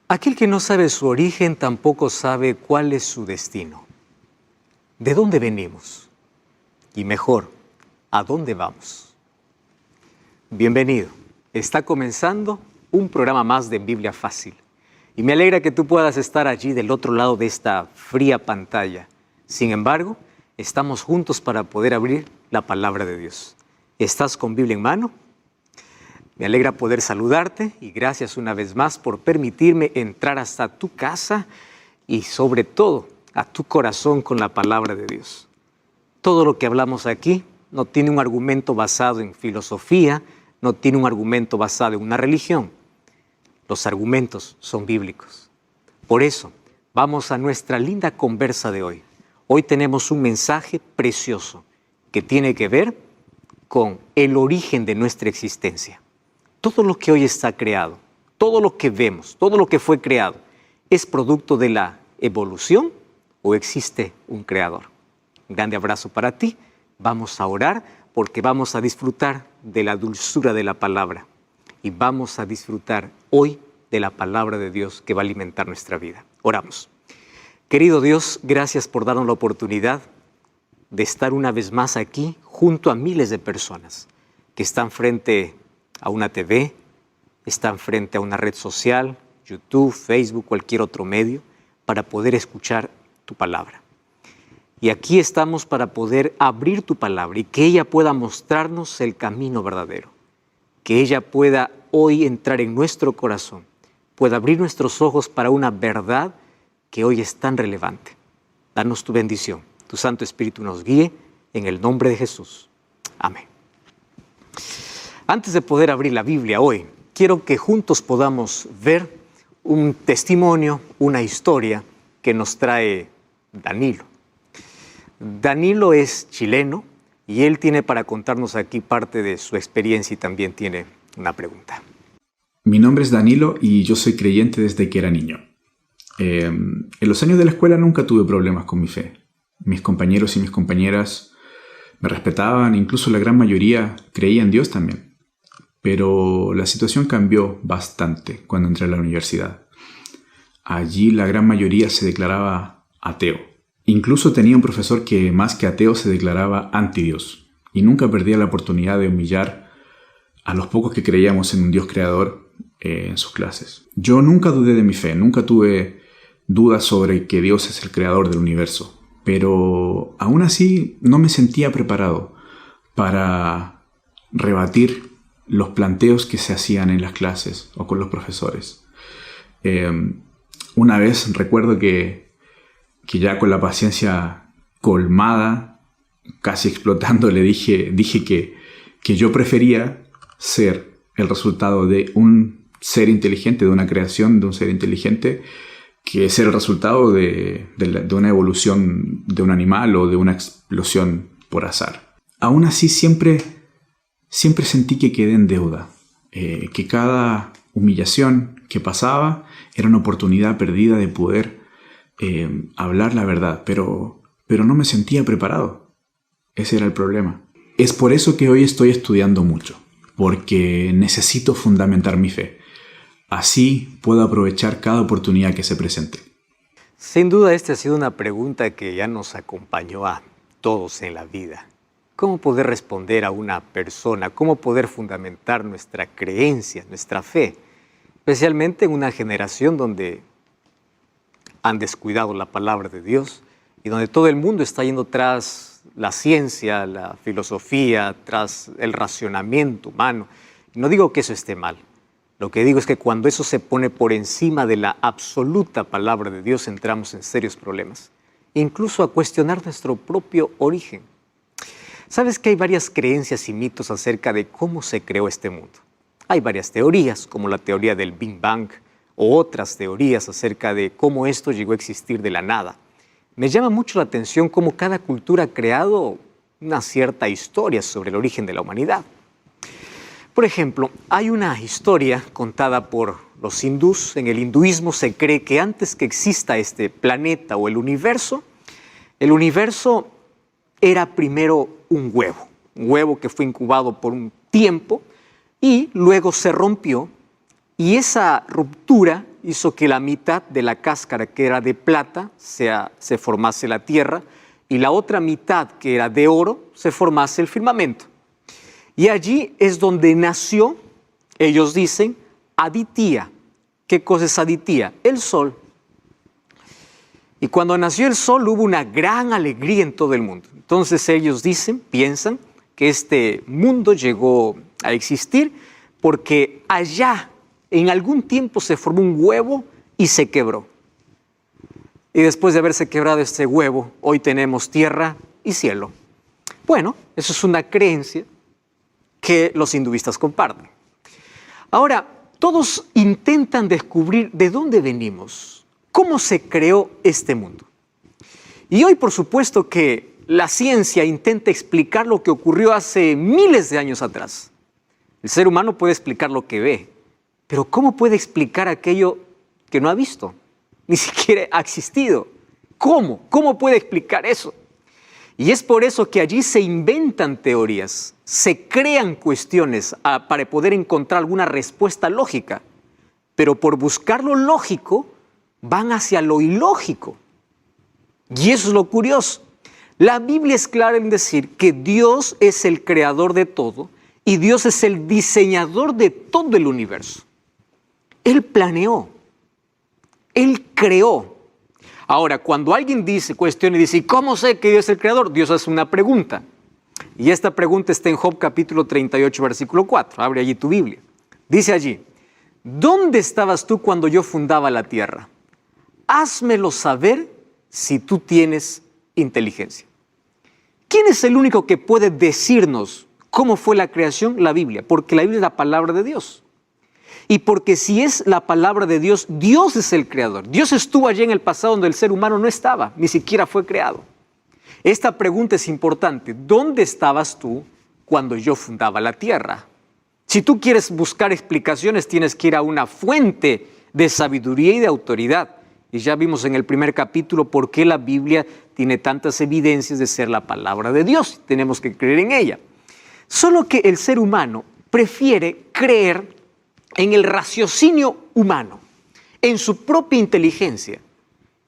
Aquel que no sabe su origen tampoco sabe cuál es su destino. ¿De dónde venimos? Y mejor, ¿a dónde vamos? Bienvenido. Está comenzando un programa más de Biblia Fácil. Y me alegra que tú puedas estar allí del otro lado de esta fría pantalla. Sin embargo, estamos juntos para poder abrir la palabra de Dios. ¿Estás con Biblia en mano? Me alegra poder saludarte y gracias una vez más por permitirme entrar hasta tu casa y sobre todo a tu corazón con la palabra de Dios. Todo lo que hablamos aquí no tiene un argumento basado en filosofía, no tiene un argumento basado en una religión. Los argumentos son bíblicos. Por eso, vamos a nuestra linda conversa de hoy. Hoy tenemos un mensaje precioso que tiene que ver con el origen de nuestra existencia. Todo lo que hoy está creado, todo lo que vemos, todo lo que fue creado, ¿es producto de la evolución o existe un creador? Un grande abrazo para ti. Vamos a orar porque vamos a disfrutar de la dulzura de la palabra y vamos a disfrutar hoy de la palabra de Dios que va a alimentar nuestra vida. Oramos. Querido Dios, gracias por darnos la oportunidad de estar una vez más aquí junto a miles de personas que están frente a una TV, están frente a una red social, YouTube, Facebook, cualquier otro medio, para poder escuchar tu palabra. Y aquí estamos para poder abrir tu palabra y que ella pueda mostrarnos el camino verdadero. Que ella pueda hoy entrar en nuestro corazón, pueda abrir nuestros ojos para una verdad que hoy es tan relevante. Danos tu bendición, tu Santo Espíritu nos guíe, en el nombre de Jesús. Amén. Antes de poder abrir la Biblia hoy, quiero que juntos podamos ver un testimonio, una historia que nos trae Danilo. Danilo es chileno y él tiene para contarnos aquí parte de su experiencia y también tiene una pregunta. Mi nombre es Danilo y yo soy creyente desde que era niño. En los años de la escuela nunca tuve problemas con mi fe. Mis compañeros y mis compañeras me respetaban, incluso la gran mayoría creía en Dios también. Pero la situación cambió bastante cuando entré a la universidad. Allí la gran mayoría se declaraba ateo. Incluso tenía un profesor que más que ateo se declaraba anti-Dios. Y nunca perdía la oportunidad de humillar a los pocos que creíamos en un Dios creador en sus clases. Yo nunca dudé de mi fe, nunca tuve dudas sobre que Dios es el creador del universo. Pero aún así no me sentía preparado para rebatir los planteos que se hacían en las clases o con los profesores. Una vez recuerdo que ya con la paciencia colmada, casi explotando, le dije que yo prefería ser el resultado de un ser inteligente, de una creación de un ser inteligente, que ser el resultado de una evolución de un animal o de una explosión por azar. Aún así siempre sentí que quedé en deuda, que cada humillación que pasaba era una oportunidad perdida de poder hablar la verdad, pero no me sentía preparado. Ese era el problema. Es por eso que hoy estoy estudiando mucho, porque necesito fundamentar mi fe. Así puedo aprovechar cada oportunidad que se presente. Sin duda esta ha sido una pregunta que ya nos acompañó a todos en la vida. ¿Cómo poder responder a una persona? ¿Cómo poder fundamentar nuestra creencia, nuestra fe? Especialmente en una generación donde han descuidado la palabra de Dios y donde todo el mundo está yendo tras la ciencia, la filosofía, tras el racionamiento humano. No digo que eso esté mal. Lo que digo es que cuando eso se pone por encima de la absoluta palabra de Dios, entramos en serios problemas. Incluso a cuestionar nuestro propio origen. ¿Sabes que hay varias creencias y mitos acerca de cómo se creó este mundo? Hay varias teorías, como la teoría del Big Bang, o otras teorías acerca de cómo esto llegó a existir de la nada. Me llama mucho la atención cómo cada cultura ha creado una cierta historia sobre el origen de la humanidad. Por ejemplo, hay una historia contada por los hindús. En el hinduismo se cree que antes que exista este planeta o el universo era primero un huevo que fue incubado por un tiempo y luego se rompió y esa ruptura hizo que la mitad de la cáscara, que era de plata, se formase la tierra, y la otra mitad, que era de oro, se formase el firmamento. Y allí es donde nació, ellos dicen, Aditya. ¿Qué cosa es Aditya? El sol. Y cuando nació el sol hubo una gran alegría en todo el mundo. Entonces ellos piensan que este mundo llegó a existir porque allá en algún tiempo se formó un huevo y se quebró. Y después de haberse quebrado este huevo, hoy tenemos tierra y cielo. Bueno, eso es una creencia que los hinduistas comparten. Ahora, todos intentan descubrir de dónde venimos, cómo se creó este mundo. Y hoy, por supuesto, que la ciencia intenta explicar lo que ocurrió hace miles de años atrás. El ser humano puede explicar lo que ve, pero ¿cómo puede explicar aquello que no ha visto? Ni siquiera ha existido. ¿Cómo? ¿Cómo puede explicar eso? Y es por eso que allí se inventan teorías, se crean cuestiones para poder encontrar alguna respuesta lógica, pero por buscar lo lógico van hacia lo ilógico. Y eso es lo curioso. La Biblia es clara en decir que Dios es el creador de todo y Dios es el diseñador de todo el universo. Él planeó, Él creó. Ahora, cuando alguien cuestiona y dice, ¿cómo sé que Dios es el creador? Dios hace una pregunta. Y esta pregunta está en Job capítulo 38, versículo 4. Abre allí tu Biblia. Dice allí, ¿dónde estabas tú cuando yo fundaba la tierra? Házmelo saber si tú tienes inteligencia. ¿Quién es el único que puede decirnos cómo fue la creación? La Biblia, porque la Biblia es la palabra de Dios. Y porque si es la palabra de Dios, Dios es el creador. Dios estuvo allí en el pasado donde el ser humano no estaba, ni siquiera fue creado. Esta pregunta es importante. ¿Dónde estabas tú cuando yo fundaba la tierra? Si tú quieres buscar explicaciones, tienes que ir a una fuente de sabiduría y de autoridad. Y ya vimos en el primer capítulo por qué la Biblia tiene tantas evidencias de ser la palabra de Dios. Tenemos que creer en ella. Solo que el ser humano prefiere creer en el raciocinio humano, en su propia inteligencia,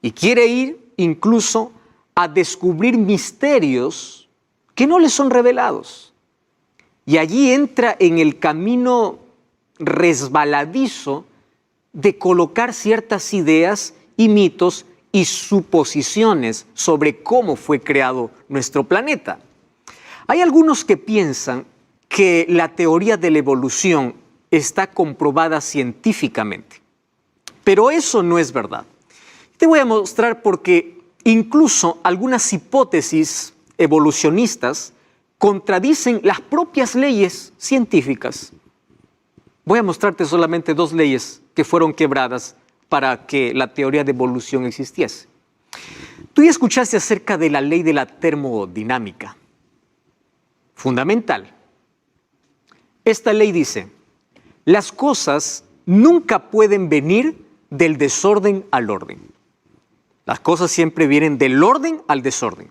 y quiere ir incluso a descubrir misterios que no le son revelados. Y allí entra en el camino resbaladizo de colocar ciertas ideas y mitos y suposiciones sobre cómo fue creado nuestro planeta. Hay algunos que piensan que la teoría de la evolución está comprobada científicamente, pero eso no es verdad. Te voy a mostrar porque incluso algunas hipótesis evolucionistas contradicen las propias leyes científicas. Voy a mostrarte solamente 2 leyes que fueron quebradas para que la teoría de evolución existiese. Tú ya escuchaste acerca de la ley de la termodinámica, fundamental. Esta ley dice, las cosas nunca pueden venir del desorden al orden. Las cosas siempre vienen del orden al desorden.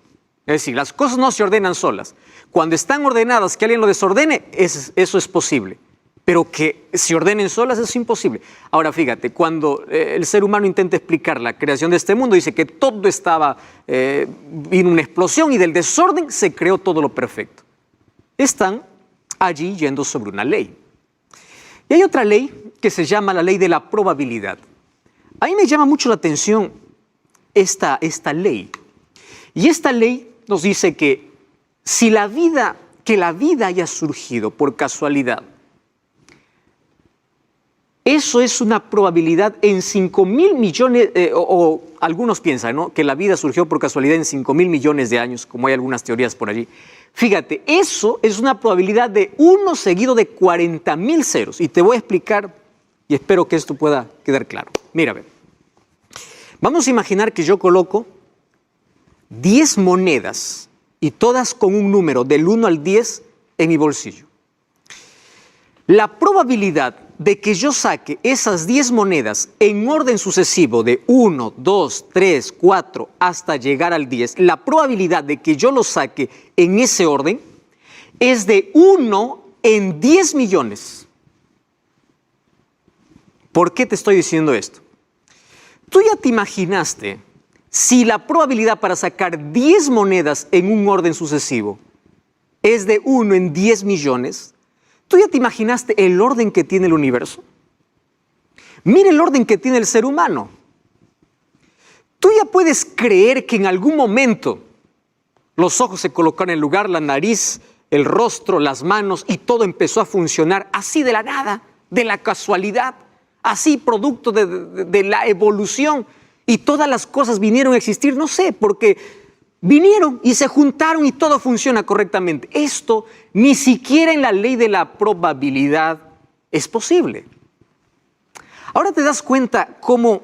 Es decir, las cosas no se ordenan solas. Cuando están ordenadas, que alguien lo desordene, eso es posible. Pero que se ordenen solas es imposible. Ahora fíjate, cuando el ser humano intenta explicar la creación de este mundo, dice que todo estaba, vino una explosión y del desorden se creó todo lo perfecto. Están allí yendo sobre una ley. Y hay otra ley que se llama la ley de la probabilidad. A mí me llama mucho la atención esta ley. Y esta ley nos dice que si la vida haya surgido por casualidad, eso es una probabilidad en 5,000 millones, o algunos piensan, ¿no?, que la vida surgió por casualidad en 5,000 millones de años, como hay algunas teorías por allí. Fíjate, eso es una probabilidad de 1 seguido de 40,000 ceros. Y te voy a explicar, y espero que esto pueda quedar claro. Mira, a ver. Vamos a imaginar que yo coloco 10 monedas, y todas con un número del 1 al 10 en mi bolsillo. La probabilidad de que yo saque esas 10 monedas en orden sucesivo de 1, 2, 3, 4 hasta llegar al 10, la probabilidad de que yo lo saque en ese orden es de 1 en 10 millones. ¿Por qué te estoy diciendo esto? ¿Tú ya te imaginaste si la probabilidad para sacar 10 monedas en un orden sucesivo es de 1 en 10 millones? ¿Tú ya te imaginaste el orden que tiene el universo? Mira el orden que tiene el ser humano. Tú ya puedes creer que en algún momento los ojos se colocaron en lugar, la nariz, el rostro, las manos, y todo empezó a funcionar así de la nada, de la casualidad, así producto de la evolución, y todas las cosas vinieron a existir, no sé, porque vinieron y se juntaron y todo funciona correctamente. Esto ni siquiera en la ley de la probabilidad es posible. Ahora te das cuenta cómo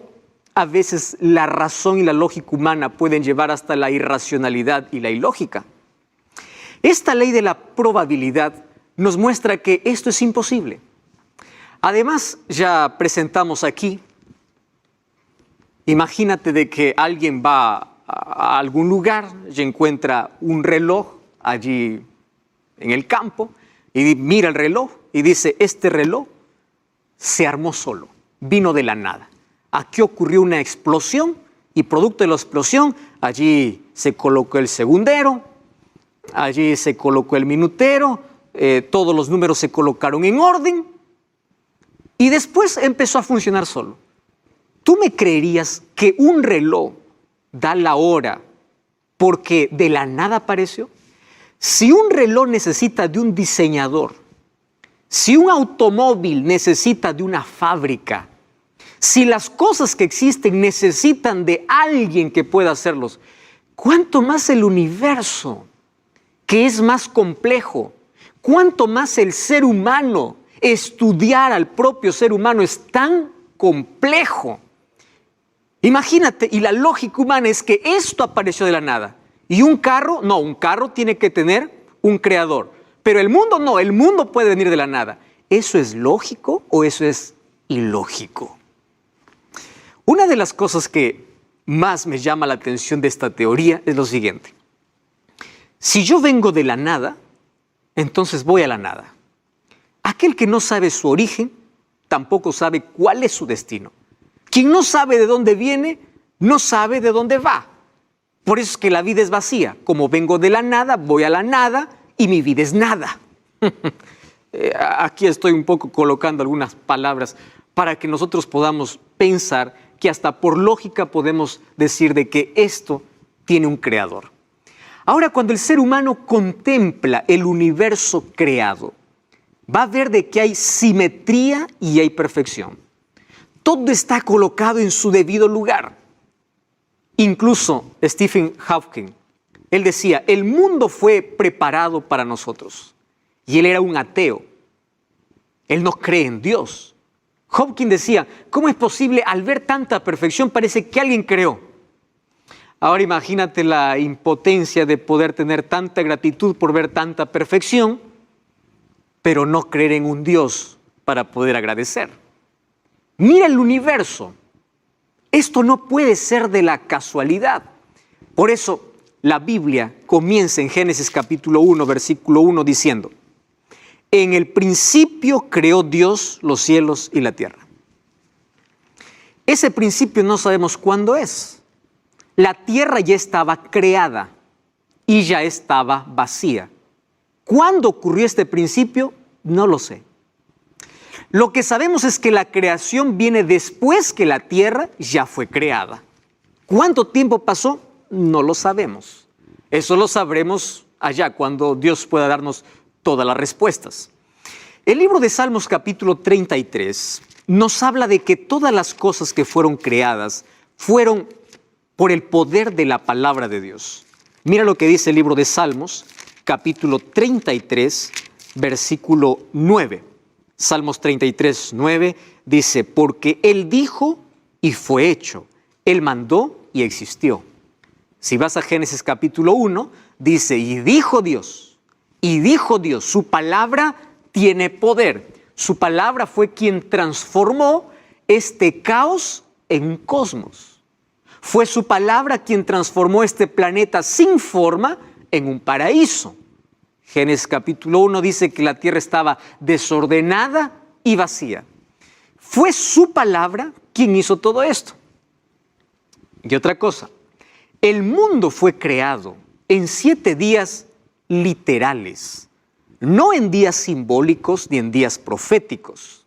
a veces la razón y la lógica humana pueden llevar hasta la irracionalidad y la ilógica. Esta ley de la probabilidad nos muestra que esto es imposible. Además, ya presentamos aquí, imagínate de que alguien va a algún lugar y encuentra un reloj allí en el campo y mira el reloj y dice, este reloj se armó solo, vino de la nada. Aquí ocurrió una explosión y producto de la explosión, allí se colocó el segundero, allí se colocó el minutero, todos los números se colocaron en orden y después empezó a funcionar solo. ¿Tú me creerías que un reloj da la hora porque de la nada apareció? Si un reloj necesita de un diseñador, si un automóvil necesita de una fábrica, si las cosas que existen necesitan de alguien que pueda hacerlos, ¿cuánto más el universo, que es más complejo? ¿Cuánto más el ser humano? Estudiar al propio ser humano es tan complejo. Imagínate, y la lógica humana es que esto apareció de la nada. Y un carro, no, un carro tiene que tener un creador. Pero el mundo no, el mundo puede venir de la nada. ¿Eso es lógico o eso es ilógico? Una de las cosas que más me llama la atención de esta teoría es lo siguiente. Si yo vengo de la nada, entonces voy a la nada. Aquel que no sabe su origen, tampoco sabe cuál es su destino. Quien no sabe de dónde viene, no sabe de dónde va. Por eso es que la vida es vacía. Como vengo de la nada, voy a la nada y mi vida es nada. Aquí estoy un poco colocando algunas palabras para que nosotros podamos pensar que hasta por lógica podemos decir de que esto tiene un creador. Ahora, cuando el ser humano contempla el universo creado, va a ver de que hay simetría y hay perfección. Todo está colocado en su debido lugar. Incluso Stephen Hawking, él decía, el mundo fue preparado para nosotros. Y él era un ateo. Él no cree en Dios. Hawking decía, ¿cómo es posible al ver tanta perfección parece que alguien creó? Ahora imagínate la impotencia de poder tener tanta gratitud por ver tanta perfección, pero no creer en un Dios para poder agradecer. Mira el universo. Esto no puede ser de la casualidad. Por eso la Biblia comienza en Génesis capítulo 1, versículo 1 diciendo, en el principio creó Dios los cielos y la tierra. Ese principio no sabemos cuándo es. La tierra ya estaba creada y ya estaba vacía. ¿Cuándo ocurrió este principio? No lo sé. Lo que sabemos es que la creación viene después que la tierra ya fue creada. ¿Cuánto tiempo pasó? No lo sabemos. Eso lo sabremos allá cuando Dios pueda darnos todas las respuestas. El libro de Salmos capítulo 33 nos habla de que todas las cosas que fueron creadas fueron por el poder de la palabra de Dios. Mira lo que dice el libro de Salmos capítulo 33 versículo 9. Salmos 33, 9 dice, porque Él dijo y fue hecho, Él mandó y existió. Si vas a Génesis capítulo 1, dice, y dijo Dios, su palabra tiene poder. Su palabra fue quien transformó este caos en un cosmos. Fue su palabra quien transformó este planeta sin forma en un paraíso. Génesis capítulo 1 dice que la tierra estaba desordenada y vacía. Fue su palabra quien hizo todo esto. Y otra cosa, el mundo fue creado en 7 días literales, no en días simbólicos ni en días proféticos.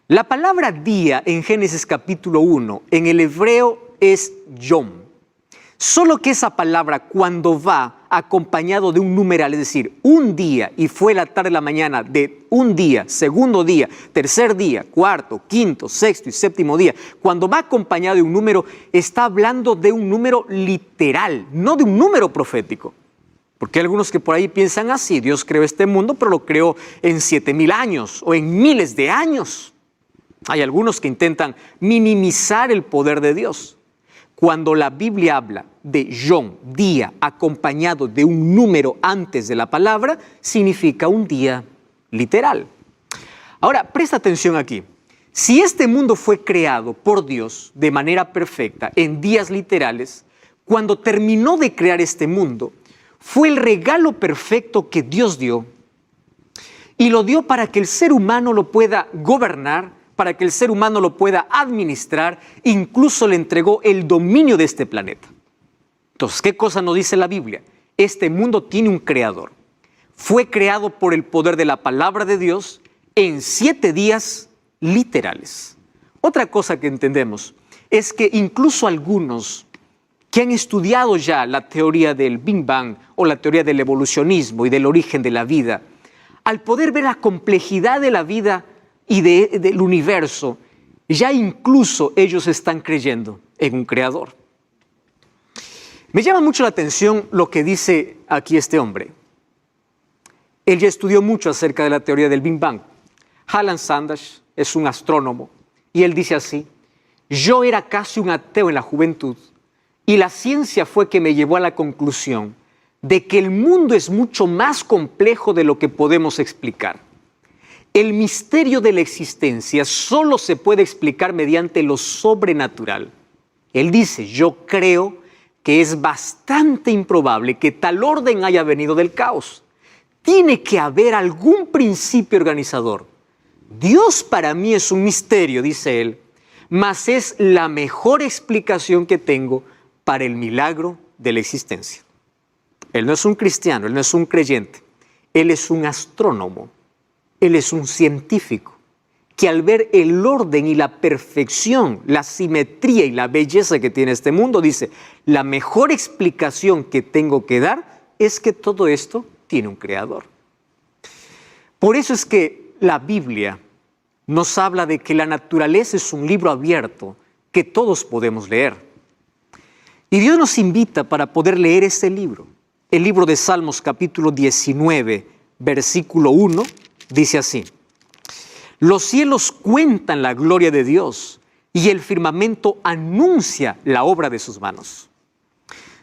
La palabra día en Génesis capítulo 1 en el hebreo es yom. Solo que esa palabra cuando va acompañado de un numeral, es decir, un día y fue la tarde, la mañana de un día, segundo día, tercer día, cuarto, quinto, sexto y séptimo día, cuando va acompañado de un número, está hablando de un número literal, no de un número profético. Porque hay algunos que por ahí piensan así, Dios creó este mundo, pero lo creó en 7,000 años o en miles de años. Hay algunos que intentan minimizar el poder de Dios. Cuando la Biblia habla de yom, día, acompañado de un número antes de la palabra, significa un día literal. Ahora, presta atención aquí. Si este mundo fue creado por Dios de manera perfecta, en días literales, cuando terminó de crear este mundo, fue el regalo perfecto que Dios dio. Y lo dio para que el ser humano lo pueda gobernar, para que el ser humano lo pueda administrar, incluso le entregó el dominio de este planeta. Entonces, ¿qué cosa nos dice la Biblia? Este mundo tiene un creador. Fue creado por el poder de la palabra de Dios en 7 días literales. Otra cosa que entendemos es que incluso algunos que han estudiado ya la teoría del Big Bang o la teoría del evolucionismo y del origen de la vida, al poder ver la complejidad de la vida y del universo, ya incluso ellos están creyendo en un creador. Me llama mucho la atención lo que dice aquí este hombre. Él ya estudió mucho acerca de la teoría del Big Bang. Alan Sanders es un astrónomo y él dice así: yo era casi un ateo en la juventud y la ciencia fue que me llevó a la conclusión de que el mundo es mucho más complejo de lo que podemos explicar. El misterio de la existencia solo se puede explicar mediante lo sobrenatural. Él dice, yo creo que es bastante improbable que tal orden haya venido del caos. Tiene que haber algún principio organizador. Dios para mí es un misterio, dice él, mas es la mejor explicación que tengo para el milagro de la existencia. Él no es un cristiano, él no es un creyente, él es un astrónomo. Él es un científico que al ver el orden y la perfección, la simetría y la belleza que tiene este mundo, dice, la mejor explicación que tengo que dar es que todo esto tiene un creador. Por eso es que la Biblia nos habla de que la naturaleza es un libro abierto que todos podemos leer. Y Dios nos invita para poder leer este libro. El libro de Salmos capítulo 19, versículo 1, dice así: los cielos cuentan la gloria de Dios y el firmamento anuncia la obra de sus manos.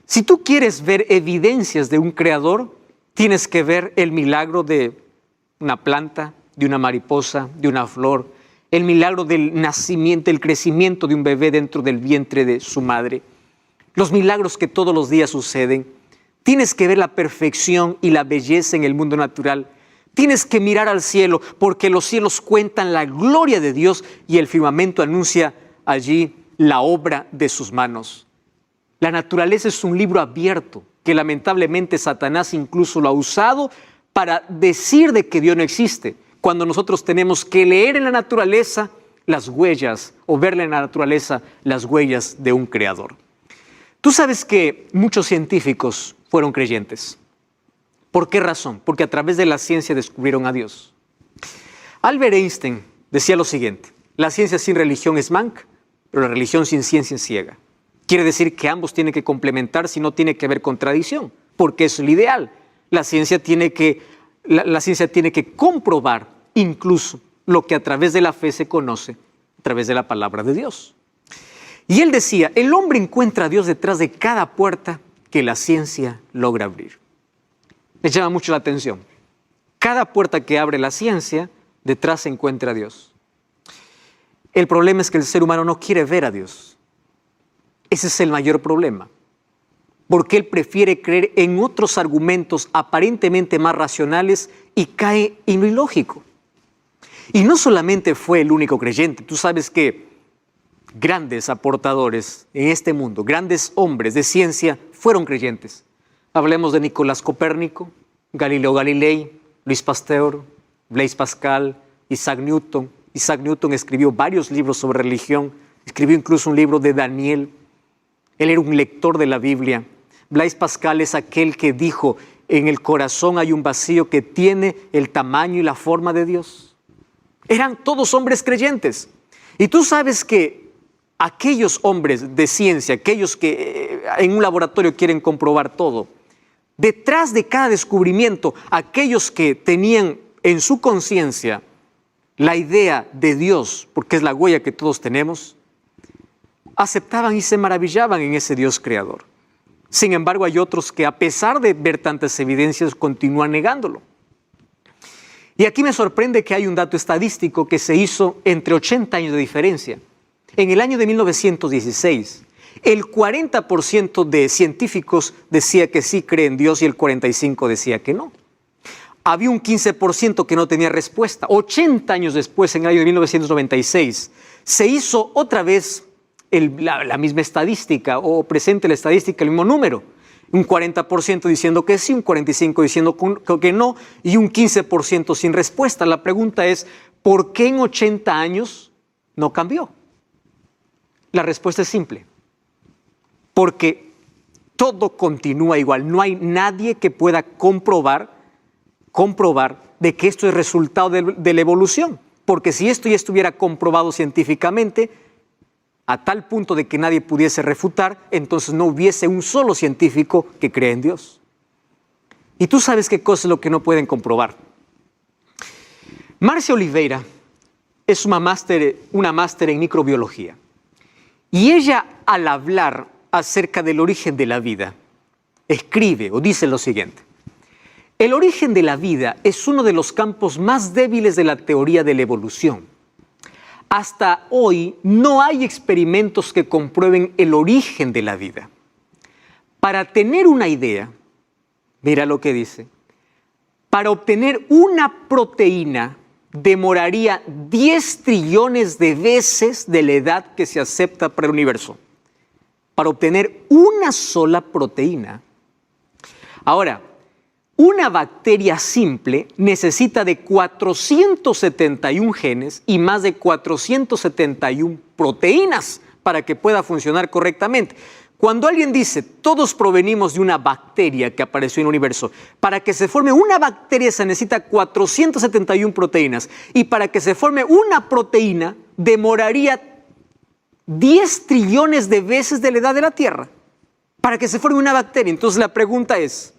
Si tú quieres ver evidencias de un creador, tienes que ver el milagro de una planta, de una mariposa, de una flor, el milagro del nacimiento, el crecimiento de un bebé dentro del vientre de su madre, los milagros que todos los días suceden. Tienes que ver la perfección y la belleza en el mundo natural. Tienes que mirar al cielo porque los cielos cuentan la gloria de Dios y el firmamento anuncia allí la obra de sus manos. La naturaleza es un libro abierto que lamentablemente Satanás incluso lo ha usado para decir de que Dios no existe, cuando nosotros tenemos que leer en la naturaleza las huellas o verle en la naturaleza las huellas de un creador. Tú sabes que muchos científicos fueron creyentes. ¿Por qué razón? Porque a través de la ciencia descubrieron a Dios. Albert Einstein decía lo siguiente: la ciencia sin religión es manca, pero la religión sin ciencia es ciega. Quiere decir que ambos tienen que complementarse y no tiene que haber contradicción, porque es lo ideal. La ciencia tiene que comprobar incluso lo que a través de la fe se conoce, a través de la palabra de Dios. Y él decía, el hombre encuentra a Dios detrás de cada puerta que la ciencia logra abrir. Me llama mucho la atención. Cada puerta que abre la ciencia, detrás se encuentra a Dios. El problema es que el ser humano no quiere ver a Dios. Ese es el mayor problema. Porque él prefiere creer en otros argumentos aparentemente más racionales y cae en lo ilógico. Y no solamente fue el único creyente. Tú sabes que grandes aportadores en este mundo, grandes hombres de ciencia, fueron creyentes. Hablemos de Nicolás Copérnico, Galileo Galilei, Luis Pasteur, Blaise Pascal, Isaac Newton. Isaac Newton escribió varios libros sobre religión, escribió incluso un libro de Daniel. Él era un lector de la Biblia. Blaise Pascal es aquel que dijo: en el corazón hay un vacío que tiene el tamaño y la forma de Dios. Eran todos hombres creyentes. Y tú sabes que aquellos hombres de ciencia, aquellos que en un laboratorio quieren comprobar todo, detrás de cada descubrimiento, aquellos que tenían en su conciencia la idea de Dios, porque es la huella que todos tenemos, aceptaban y se maravillaban en ese Dios creador. Sin embargo, hay otros que, a pesar de ver tantas evidencias, continúan negándolo. Y aquí me sorprende que hay un dato estadístico que se hizo entre 80 años de diferencia. En el año de 1916, el 40% de científicos decía que sí cree en Dios y el 45% decía que no. Había un 15% que no tenía respuesta. 80 años después, en el año de 1996, se hizo otra vez la misma estadística, o presente la estadística, el mismo número. Un 40% diciendo que sí, un 45% diciendo que no y un 15% sin respuesta. La pregunta es, ¿por qué en 80 años no cambió? La respuesta es simple. Porque todo continúa igual. No hay nadie que pueda comprobar de que esto es resultado de la evolución. Porque si esto ya estuviera comprobado científicamente, a tal punto de que nadie pudiese refutar, entonces no hubiese un solo científico que cree en Dios. Y tú sabes qué cosa es lo que no pueden comprobar. Marcia Oliveira es una máster en microbiología. Y ella, al hablar acerca del origen de la vida, escribe o dice lo siguiente: el origen de la vida es uno de los campos más débiles de la teoría de la evolución. Hasta hoy no hay experimentos que comprueben el origen de la vida. Para tener una idea, mira lo que dice, para obtener una proteína demoraría 10 trillones de veces de la edad que se acepta para el universo. Para obtener una sola proteína. Ahora, una bacteria simple necesita de 471 genes y más de 471 proteínas para que pueda funcionar correctamente. Cuando alguien dice, todos provenimos de una bacteria que apareció en el universo, para que se forme una bacteria se necesita 471 proteínas y para que se forme una proteína demoraría 10 trillones de veces de la edad de la Tierra para que se forme una bacteria. Entonces la pregunta es,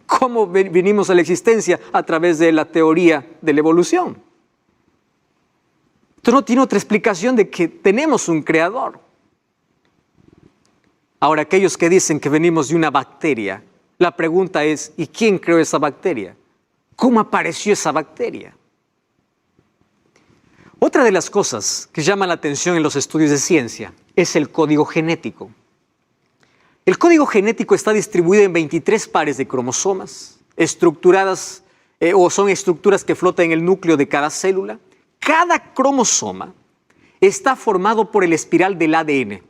¿cómo venimos a la existencia? A través de la teoría de la evolución. Esto no tiene otra explicación de que tenemos un creador. Ahora, aquellos que dicen que venimos de una bacteria, la pregunta es, ¿y quién creó esa bacteria? ¿Cómo apareció esa bacteria? Otra de las cosas que llama la atención en los estudios de ciencia es el código genético. El código genético está distribuido en 23 pares de cromosomas, estructuradas o son estructuras que flotan en el núcleo de cada célula. Cada cromosoma está formado por el espiral del ADN.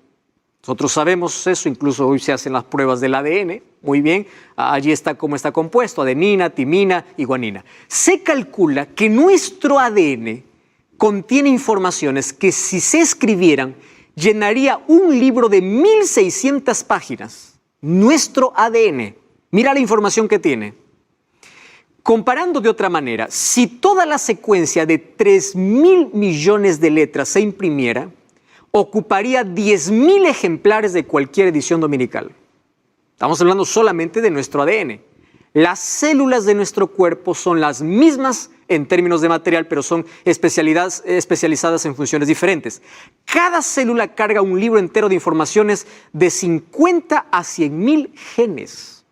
Nosotros sabemos eso, incluso hoy se hacen las pruebas del ADN. Muy bien, allí está cómo está compuesto, adenina, timina y guanina. Se calcula que nuestro ADN contiene informaciones que si se escribieran, llenaría un libro de 1600 páginas. Nuestro ADN. Mira la información que tiene. Comparando de otra manera, si toda la secuencia de 3.000 millones de letras se imprimiera, ocuparía 10.000 ejemplares de cualquier edición dominical. Estamos hablando solamente de nuestro ADN. Las células de nuestro cuerpo son las mismas en términos de material, pero son especializadas en funciones diferentes. Cada célula carga un libro entero de informaciones de 50 a 100.000 genes.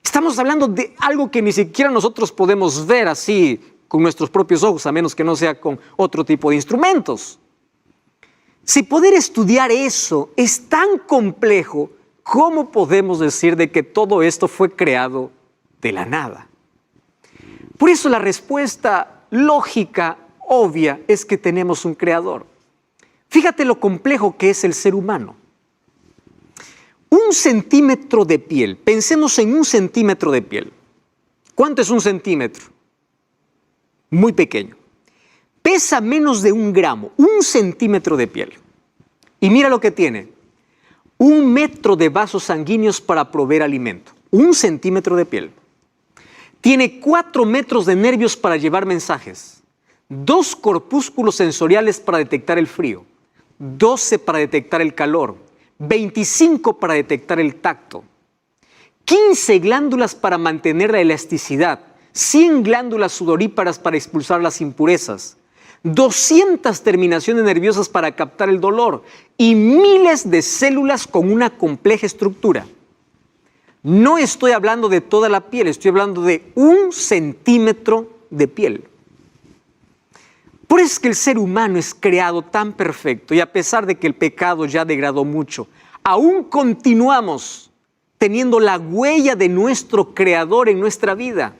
Estamos hablando de algo que ni siquiera nosotros podemos ver así con nuestros propios ojos, a menos que no sea con otro tipo de instrumentos. Si poder estudiar eso es tan complejo, ¿cómo podemos decir de que todo esto fue creado de la nada? Por eso la respuesta lógica, obvia, es que tenemos un creador. Fíjate lo complejo que es el ser humano. 1 centímetro de piel. Pensemos en 1 centímetro de piel. ¿Cuánto es 1 centímetro? Muy pequeño. Pesa menos de 1 gramo, 1 centímetro de piel. Y mira lo que tiene. 1 metro de vasos sanguíneos para proveer alimento. 1 centímetro de piel. Tiene 4 metros de nervios para llevar mensajes. 2 corpúsculos sensoriales para detectar el frío. 12 para detectar el calor. 25 para detectar el tacto. 15 glándulas para mantener la elasticidad. 100 glándulas sudoríparas para expulsar las impurezas. 200 terminaciones nerviosas para captar el dolor y miles de células con una compleja estructura. No estoy hablando de toda la piel, estoy hablando de 1 centímetro de piel. Por eso es que el ser humano es creado tan perfecto y a pesar de que el pecado ya degradó mucho, aún continuamos teniendo la huella de nuestro Creador en nuestra vida.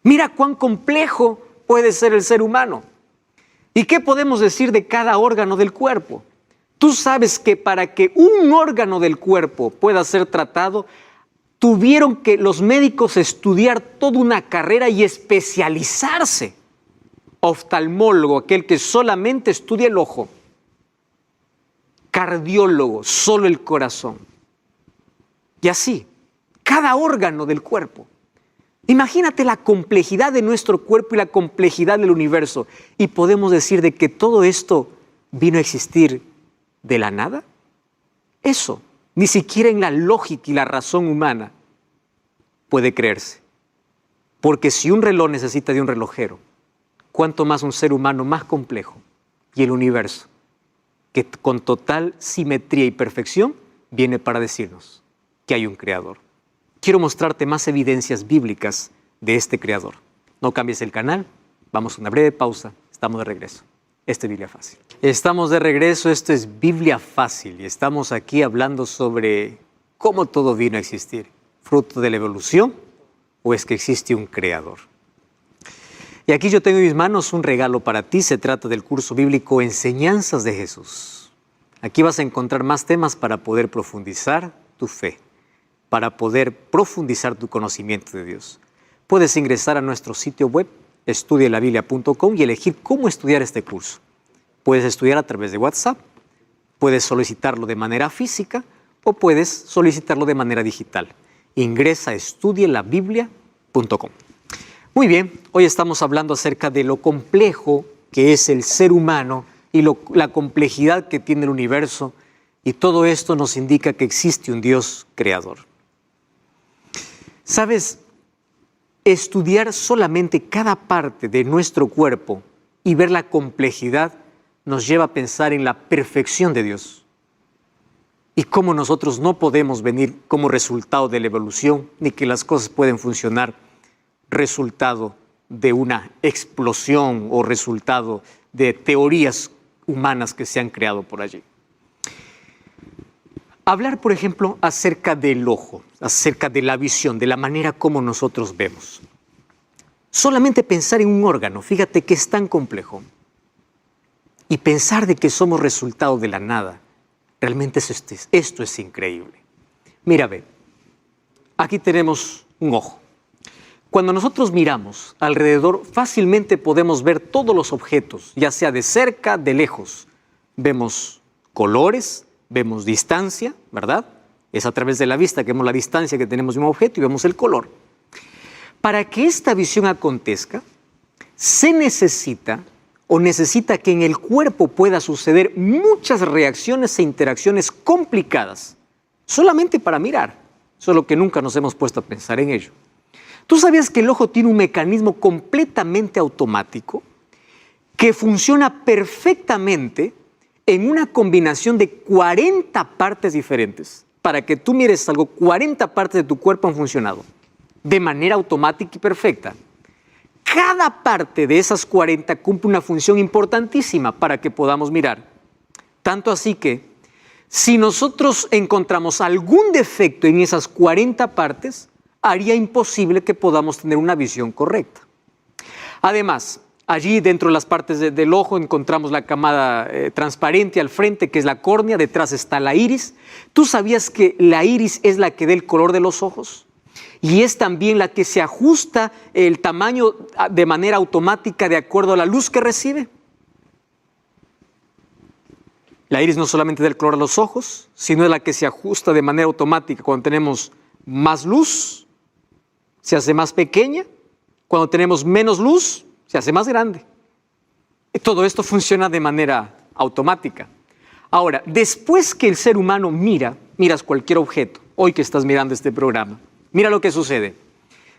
Mira cuán complejo puede ser el ser humano. ¿Y qué podemos decir de cada órgano del cuerpo? Tú sabes que para que un órgano del cuerpo pueda ser tratado, tuvieron que los médicos estudiar toda una carrera y especializarse. Oftalmólogo, aquel que solamente estudia el ojo. Cardiólogo, solo el corazón. Y así, cada órgano del cuerpo. Imagínate la complejidad de nuestro cuerpo y la complejidad del universo. ¿Y podemos decir de que todo esto vino a existir de la nada? Eso, ni siquiera en la lógica y la razón humana puede creerse. Porque si un reloj necesita de un relojero, cuánto más un ser humano más complejo y el universo, que con total simetría y perfección viene para decirnos que hay un creador. Quiero mostrarte más evidencias bíblicas de este creador. No cambies el canal, vamos a una breve pausa, estamos de regreso. Esto es Biblia Fácil. Estamos de regreso, esto es Biblia Fácil y estamos aquí hablando sobre cómo todo vino a existir. ¿Fruto de la evolución o es que existe un creador? Y aquí yo tengo en mis manos un regalo para ti. Se trata del curso bíblico Enseñanzas de Jesús. Aquí vas a encontrar más temas para poder profundizar tu fe, para poder profundizar tu conocimiento de Dios. Puedes ingresar a nuestro sitio web, estudielabiblia.com, y elegir cómo estudiar este curso. Puedes estudiar a través de WhatsApp, puedes solicitarlo de manera física o puedes solicitarlo de manera digital. Ingresa a estudielabiblia.com. Muy bien, hoy estamos hablando acerca de lo complejo que es el ser humano y la complejidad que tiene el universo, y todo esto nos indica que existe un Dios creador. ¿Sabes? Estudiar solamente cada parte de nuestro cuerpo y ver la complejidad nos lleva a pensar en la perfección de Dios y cómo nosotros no podemos venir como resultado de la evolución, ni que las cosas pueden funcionar resultado de una explosión o resultado de teorías humanas que se han creado por allí. Hablar, por ejemplo, acerca del ojo, acerca de la visión, de la manera como nosotros vemos. Solamente pensar en un órgano, fíjate que es tan complejo. Y pensar de que somos resultado de la nada, realmente esto es increíble. Mira, ve, aquí tenemos un ojo. Cuando nosotros miramos alrededor, fácilmente podemos ver todos los objetos, ya sea de cerca, de lejos. Vemos colores, vemos distancia, ¿verdad? Es a través de la vista que vemos la distancia que tenemos de un objeto y vemos el color. Para que esta visión acontezca, se necesita que en el cuerpo pueda suceder muchas reacciones e interacciones complicadas, solamente para mirar, solo que nunca nos hemos puesto a pensar en ello. ¿Tú sabías que el ojo tiene un mecanismo completamente automático que funciona perfectamente en una combinación de 40 partes diferentes? Para que tú mires algo, 40 partes de tu cuerpo han funcionado de manera automática y perfecta. Cada parte de esas 40 cumple una función importantísima para que podamos mirar. Tanto así que, si nosotros encontramos algún defecto en esas 40 partes, haría imposible que podamos tener una visión correcta. Además, Allí dentro de las partes del ojo encontramos la camada transparente al frente, que es la córnea, detrás está la iris. ¿Tú sabías que la iris es la que da el color de los ojos? Y es también la que se ajusta el tamaño de manera automática de acuerdo a la luz que recibe. La iris no solamente da el color a los ojos, sino es la que se ajusta de manera automática. Cuando tenemos más luz, se hace más pequeña. Cuando tenemos menos luz, se hace más grande. Todo esto funciona de manera automática. Ahora, después que el ser humano miras cualquier objeto, hoy que estás mirando este programa, mira lo que sucede.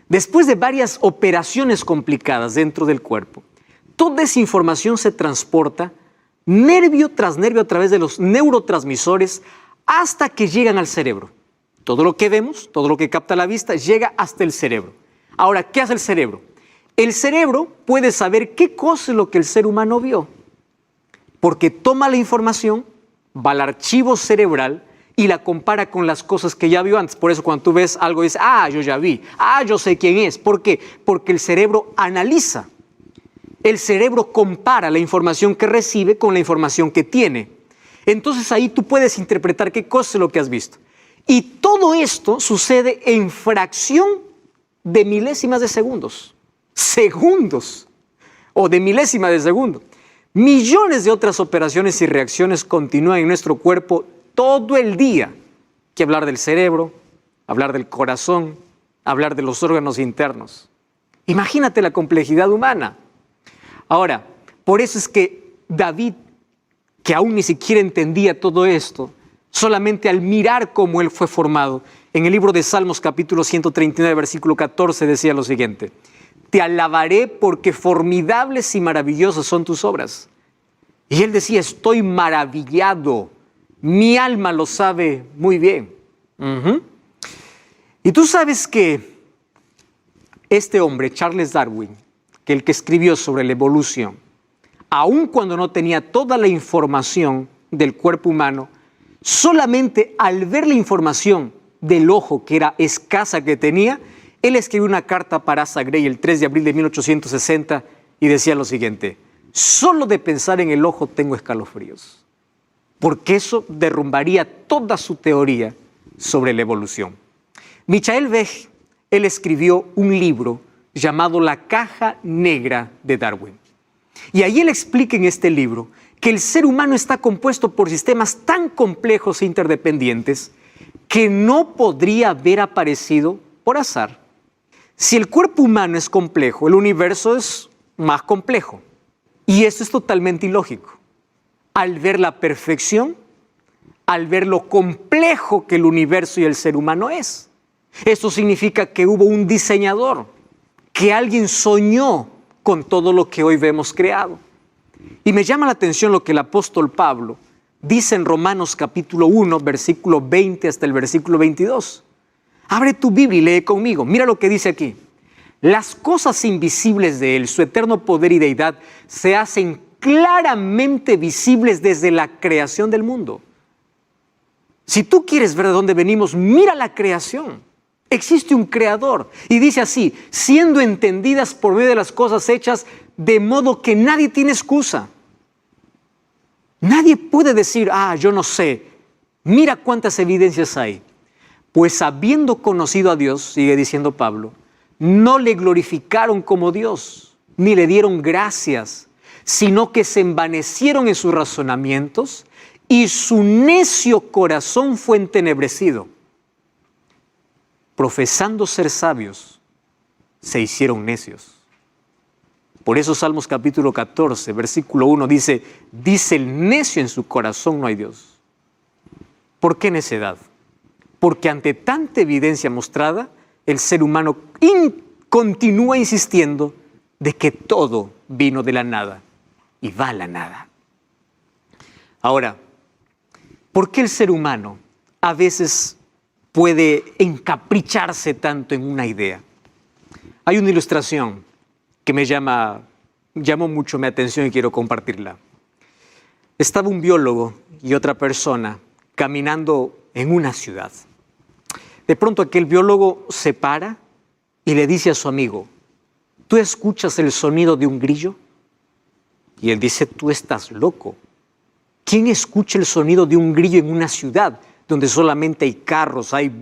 Después de varias operaciones complicadas dentro del cuerpo, toda esa información se transporta nervio tras nervio a través de los neurotransmisores hasta que llegan al cerebro. Todo lo que vemos, todo lo que capta la vista, llega hasta el cerebro. Ahora, ¿qué hace el cerebro? El cerebro puede saber qué cosa es lo que el ser humano vio, porque toma la información, va al archivo cerebral y la compara con las cosas que ya vio antes. Por eso cuando tú ves algo dices, yo ya vi, yo sé quién es. ¿Por qué? Porque el cerebro analiza. El cerebro compara la información que recibe con la información que tiene. Entonces ahí tú puedes interpretar qué cosa es lo que has visto. Y todo esto sucede en fracción de milésimas de segundos. Segundos o de milésimas de segundo. Millones de otras operaciones y reacciones continúan en nuestro cuerpo todo el día. Que hablar del cerebro, hablar del corazón, hablar de los órganos internos. Imagínate la complejidad humana. Ahora, por eso es que David, que aún ni siquiera entendía todo esto, solamente al mirar cómo él fue formado, en el libro de Salmos capítulo 139, versículo 14, decía lo siguiente: te alabaré porque formidables y maravillosas son tus obras. Y él decía, estoy maravillado, mi alma lo sabe muy bien. Y tú sabes que este hombre, Charles Darwin, que el que escribió sobre la evolución, aun cuando no tenía toda la información del cuerpo humano, solamente al ver la información del ojo, que era escasa que tenía, él escribió una carta para Asa Gray el 3 de abril de 1860 y decía lo siguiente: solo de pensar en el ojo tengo escalofríos, porque eso derrumbaría toda su teoría sobre la evolución. Michael Behe, él escribió un libro llamado La Caja Negra de Darwin. Y ahí él explica en este libro que el ser humano está compuesto por sistemas tan complejos e interdependientes que no podría haber aparecido por azar. Si el cuerpo humano es complejo, el universo es más complejo. Y esto es totalmente ilógico. Al ver la perfección, al ver lo complejo que el universo y el ser humano es. Esto significa que hubo un diseñador, que alguien soñó con todo lo que hoy vemos creado. Y me llama la atención lo que el apóstol Pablo dice en Romanos capítulo 1, versículo 20 hasta el versículo 22. Abre tu Biblia y lee conmigo. Mira lo que dice aquí. Las cosas invisibles de Él, su eterno poder y deidad, se hacen claramente visibles desde la creación del mundo. Si tú quieres ver de dónde venimos, mira la creación. Existe un creador. Y dice así: siendo entendidas por medio de las cosas hechas, de modo que nadie tiene excusa. Nadie puede decir, yo no sé. Mira cuántas evidencias hay. Pues habiendo conocido a Dios, sigue diciendo Pablo, no le glorificaron como Dios, ni le dieron gracias, sino que se envanecieron en sus razonamientos y su necio corazón fue entenebrecido. Profesando ser sabios, se hicieron necios. Por eso Salmos capítulo 14, versículo 1 dice el necio en su corazón no hay Dios. ¿Por qué necedad? Porque ante tanta evidencia mostrada, el ser humano continúa insistiendo de que todo vino de la nada y va a la nada. Ahora, ¿por qué el ser humano a veces puede encapricharse tanto en una idea? Hay una ilustración que llamó mucho mi atención y quiero compartirla. Estaba un biólogo y otra persona caminando en una ciudad. De pronto aquel biólogo se para y le dice a su amigo, ¿tú escuchas el sonido de un grillo? Y él dice, tú estás loco. ¿Quién escucha el sonido de un grillo en una ciudad donde solamente hay carros, hay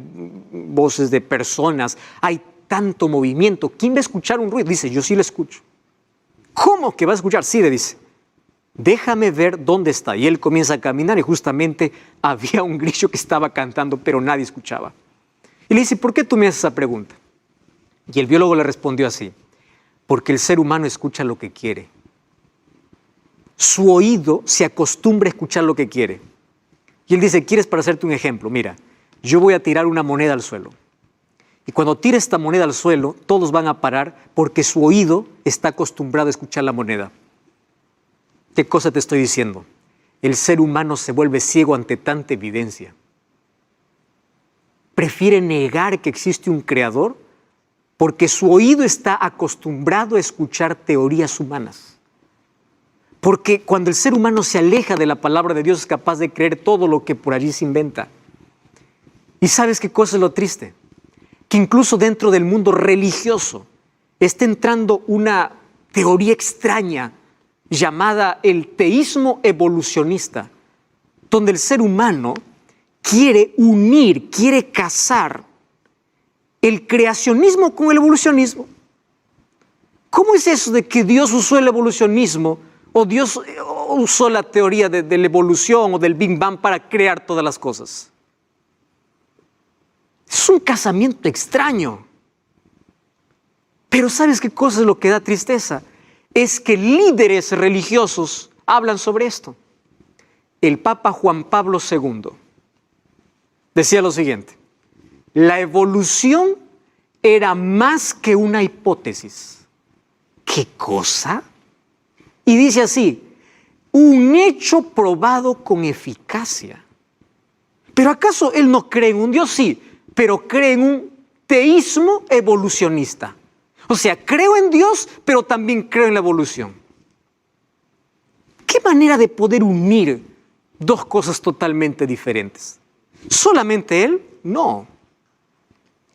voces de personas, hay tanto movimiento? ¿Quién va a escuchar un ruido? Dice, yo sí lo escucho. ¿Cómo que va a escuchar? Sí, le dice, déjame ver dónde está. Y él comienza a caminar y justamente había un grillo que estaba cantando, pero nadie escuchaba. Y le dice, ¿por qué tú me haces esa pregunta? Y el biólogo le respondió así, porque el ser humano escucha lo que quiere. Su oído se acostumbra a escuchar lo que quiere. Y él dice, ¿quieres para hacerte un ejemplo? Mira, yo voy a tirar una moneda al suelo. Y cuando tire esta moneda al suelo, todos van a parar porque su oído está acostumbrado a escuchar la moneda. ¿Qué cosa te estoy diciendo? El ser humano se vuelve ciego ante tanta evidencia. Prefiere negar que existe un creador porque su oído está acostumbrado a escuchar teorías humanas. Porque cuando el ser humano se aleja de la palabra de Dios es capaz de creer todo lo que por allí se inventa. ¿Y sabes qué cosa es lo triste? Que incluso dentro del mundo religioso está entrando una teoría extraña llamada el teísmo evolucionista, donde el ser humano quiere unir, quiere casar el creacionismo con el evolucionismo. ¿Cómo es eso de que Dios usó el evolucionismo o Dios usó la teoría de la evolución o del Big Bang para crear todas las cosas? Es un casamiento extraño. Pero ¿sabes qué cosa es lo que da tristeza? Es que líderes religiosos hablan sobre esto. El Papa Juan Pablo II decía lo siguiente: la evolución era más que una hipótesis. ¿Qué cosa? Y dice así, un hecho probado con eficacia. ¿Pero acaso él no cree en un Dios? Sí, pero cree en un teísmo evolucionista. O sea, creo en Dios, pero también creo en la evolución. ¿Qué manera de poder unir dos cosas totalmente diferentes? ¿Solamente él? No.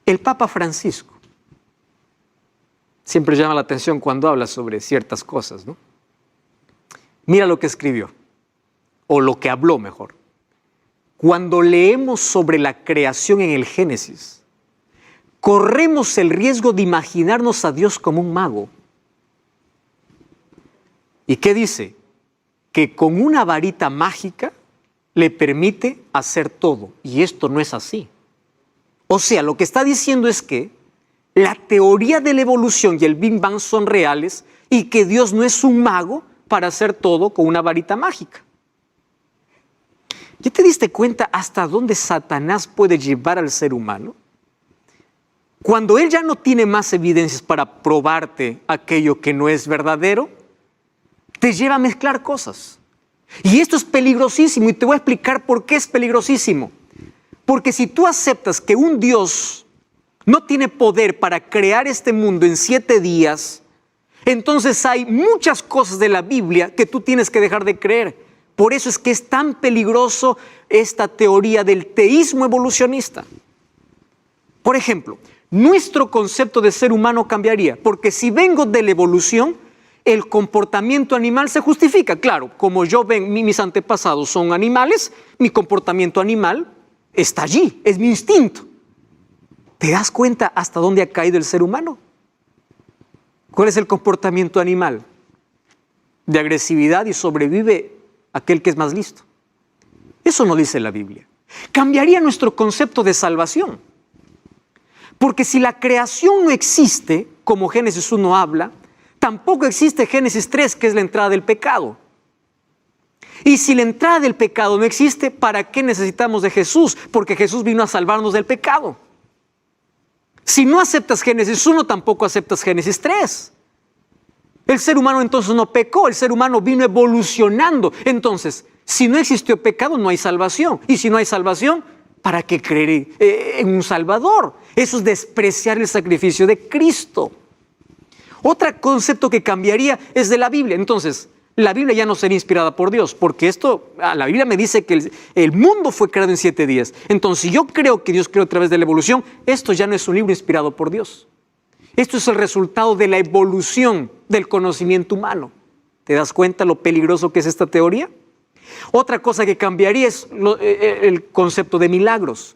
El Papa Francisco siempre llama la atención cuando habla sobre ciertas cosas, ¿no? Mira lo que escribió, o lo que habló mejor. Cuando leemos sobre la creación en el Génesis, corremos el riesgo de imaginarnos a Dios como un mago. ¿Y qué dice? Que con una varita mágica le permite hacer todo. Y esto no es así. O sea, lo que está diciendo es que la teoría de la evolución y el Big Bang son reales y que Dios no es un mago para hacer todo con una varita mágica. ¿Ya te diste cuenta hasta dónde Satanás puede llevar al ser humano? Cuando él ya no tiene más evidencias para probarte aquello que no es verdadero, te lleva a mezclar cosas. Y esto es peligrosísimo y te voy a explicar por qué es peligrosísimo. Porque si tú aceptas que un Dios no tiene poder para crear este mundo en 7 días, entonces hay muchas cosas de la Biblia que tú tienes que dejar de creer. Por eso es que es tan peligroso esta teoría del teísmo evolucionista. Por ejemplo, nuestro concepto de ser humano cambiaría, porque si vengo de la evolución, el comportamiento animal se justifica. Claro, como yo ven, mis antepasados son animales, mi comportamiento animal está allí, es mi instinto. ¿Te das cuenta hasta dónde ha caído el ser humano? ¿Cuál es el comportamiento animal? De agresividad, y sobrevive aquel que es más listo. Eso no dice la Biblia. Cambiaría nuestro concepto de salvación. Porque si la creación no existe, como Génesis 1 habla, tampoco existe Génesis 3, que es la entrada del pecado. Y si la entrada del pecado no existe, ¿para qué necesitamos de Jesús? Porque Jesús vino a salvarnos del pecado. Si no aceptas Génesis 1, tampoco aceptas Génesis 3. El ser humano entonces no pecó, el ser humano vino evolucionando. Entonces, si no existió pecado, no hay salvación. Y si no hay salvación, ¿para qué creer en un Salvador? Eso es despreciar el sacrificio de Cristo. Otro concepto que cambiaría es de la Biblia. Entonces, la Biblia ya no sería inspirada por Dios, porque la Biblia me dice que el mundo fue creado en 7 días. Entonces, si yo creo que Dios creó a través de la evolución, esto ya no es un libro inspirado por Dios. Esto es el resultado de la evolución del conocimiento humano. ¿Te das cuenta lo peligroso que es esta teoría? Otra cosa que cambiaría es el concepto de milagros.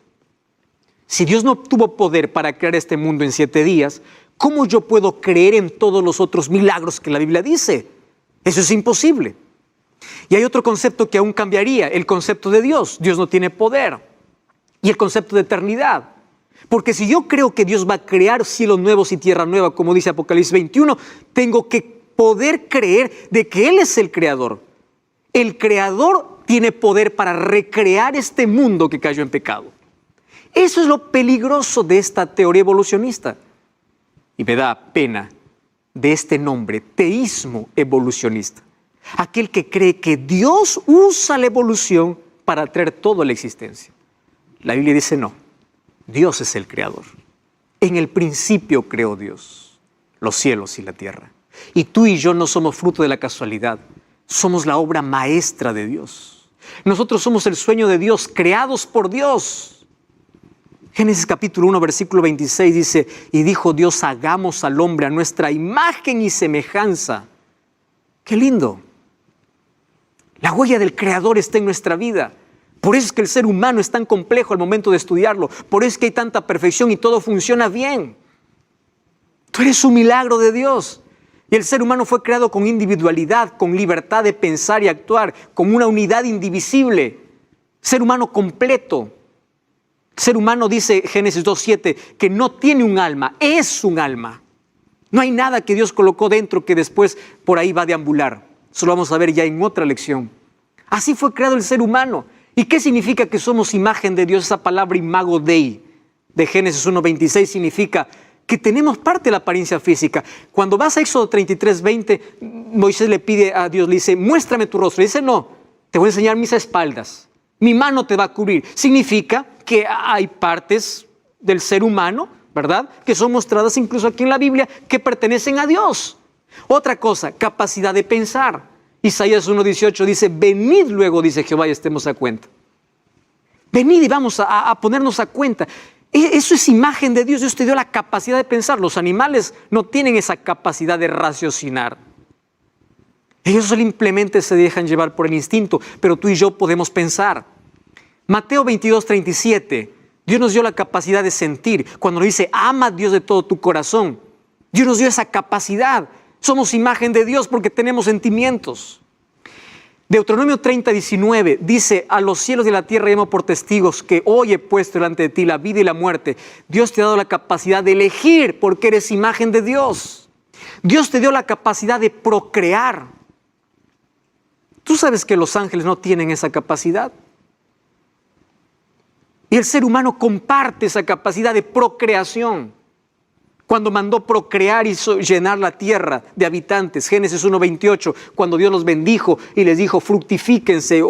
Si Dios no tuvo poder para crear este mundo en 7 días, ¿cómo yo puedo creer en todos los otros milagros que la Biblia dice? Eso es imposible. Y hay otro concepto que aún cambiaría, el concepto de Dios. Dios no tiene poder. Y el concepto de eternidad. Porque si yo creo que Dios va a crear cielos nuevos y tierra nueva, como dice Apocalipsis 21, tengo que poder creer de que Él es el creador. El creador tiene poder para recrear este mundo que cayó en pecado. Eso es lo peligroso de esta teoría evolucionista. Y me da pena de este nombre, teísmo evolucionista. Aquel que cree que Dios usa la evolución para traer todo a la existencia. La Biblia dice no, Dios es el creador. En el principio creó Dios los cielos y la tierra. Y tú y yo no somos fruto de la casualidad, somos la obra maestra de Dios. Nosotros somos el sueño de Dios, creados por Dios. Génesis capítulo 1, versículo 26 dice, y dijo Dios, hagamos al hombre a nuestra imagen y semejanza. ¡Qué lindo! La huella del Creador está en nuestra vida. Por eso es que el ser humano es tan complejo al momento de estudiarlo. Por eso es que hay tanta perfección y todo funciona bien. Tú eres un milagro de Dios. Y el ser humano fue creado con individualidad, con libertad de pensar y actuar, con una unidad indivisible. Ser humano completo. Ser humano, dice Génesis 2:7, que no tiene un alma, es un alma. No hay nada que Dios colocó dentro que después por ahí va a deambular. Eso lo vamos a ver ya en otra lección. Así fue creado el ser humano. ¿Y qué significa que somos imagen de Dios? Esa palabra imago Dei de Génesis 1:26 significa que tenemos parte de la apariencia física. Cuando vas a Éxodo 33:20, Moisés le pide a Dios, le dice, muéstrame tu rostro. Y dice, no, te voy a enseñar mis espaldas. Mi mano te va a cubrir. Significa que hay partes del ser humano, ¿verdad?, que son mostradas incluso aquí en la Biblia, que pertenecen a Dios. Otra cosa, capacidad de pensar. Isaías 1:18 dice, venid luego, dice Jehová, y estemos a cuenta. Venid y vamos a ponernos a cuenta. Eso es imagen de Dios. Dios te dio la capacidad de pensar. Los animales no tienen esa capacidad de raciocinar. Ellos simplemente se dejan llevar por el instinto, pero tú y yo podemos pensar. Mateo 22:37, Dios nos dio la capacidad de sentir. Cuando nos dice, ama a Dios de todo tu corazón, Dios nos dio esa capacidad. Somos imagen de Dios porque tenemos sentimientos. Deuteronomio 30:19 dice, a los cielos y la tierra llamo por testigos que hoy he puesto delante de ti la vida y la muerte. Dios te ha dado la capacidad de elegir porque eres imagen de Dios. Dios te dio la capacidad de procrear. ¿Tú sabes que los ángeles no tienen esa capacidad? Y el ser humano comparte esa capacidad de procreación. Cuando mandó procrear y llenar la tierra de habitantes, Génesis 1:28, cuando Dios los bendijo y les dijo, fructifíquense.